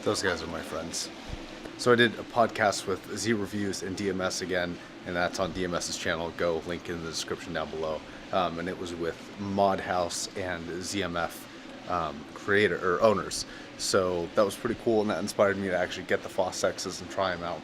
Those guys are my friends. So I did a podcast with Z Reviews and DMS again, and that's on DMS's channel. Go, link in the description down below. And it was with Mod House and ZMF creator or owners. So that was pretty cool, and that inspired me to actually get the Fostexes and try them out.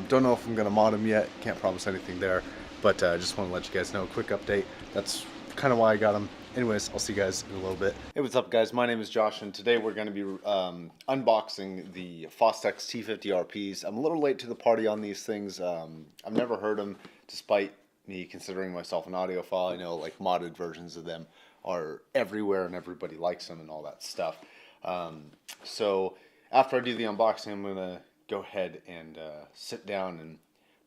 Don't know if I'm gonna mod them yet. Can't promise anything there, but I just want to let you guys know a quick update. That's kind of why I got them. Anyways, I'll see you guys in a little bit. Hey, what's up, guys? My name is Josh, and today we're going to be unboxing the Fostex T50RPs. I'm a little late to the party on these things. I've never heard them, despite me considering myself an audiophile. I know like modded versions of them are everywhere, and everybody likes them and all that stuff. So after I do the unboxing, I'm going to go ahead and sit down and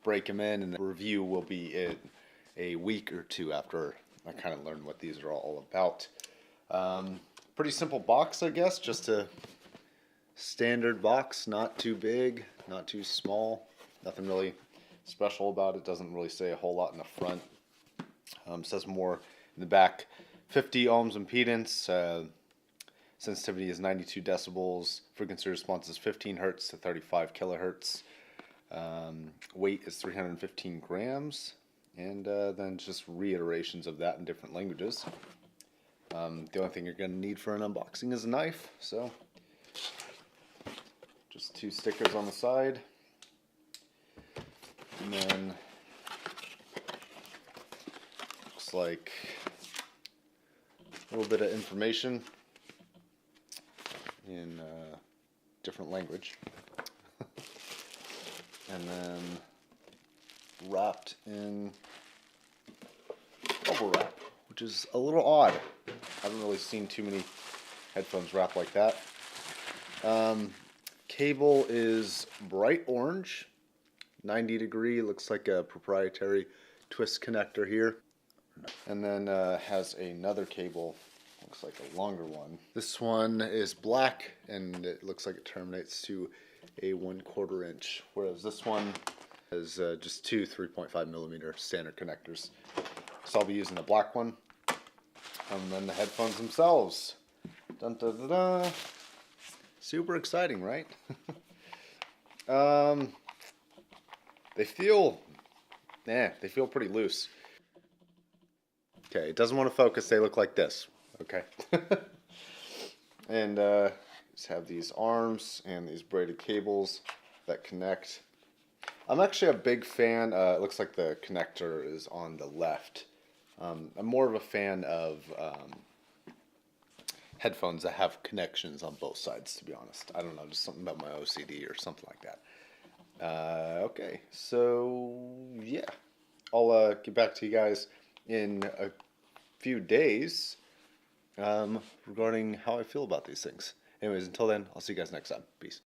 break them in, and the review will be in a week or two after I kind of learned what these are all about. Pretty simple box, I guess. Just a standard box, not too big, not too small. Nothing really special about it. Doesn't really say a whole lot in the front. Says more in the back. 50 ohms impedance. Sensitivity is 92 decibels. Frequency response is 15 hertz to 35 kilohertz. Weight is 315 grams. And then just reiterations of that in different languages. The only thing you're going to need for an unboxing is a knife. So just two stickers on the side. And then looks like a little bit of information in different language. And then wrapped in bubble wrap, which is a little odd. I haven't really seen too many headphones wrapped like that. Cable is bright orange, 90 degree, looks like a proprietary twist connector here. And then has another cable, looks like a longer one. This one is black, and it looks like it terminates to a 1/4 inch, whereas this one is just two 3.5 millimeter standard connectors. So I'll be using the black one. And then the headphones themselves. Dun, dun, dun, dun. Super exciting, right? They feel pretty loose. Okay, it doesn't want to focus. They look like this. Okay. And just have these arms and these braided cables that connect. I'm actually a big fan. It looks like the connector is on the left. I'm more of a fan of headphones that have connections on both sides, to be honest. I don't know, just something about my OCD or something like that. Okay, so yeah. I'll get back to you guys in a few days regarding how I feel about these things. Anyways, until then, I'll see you guys next time. Peace.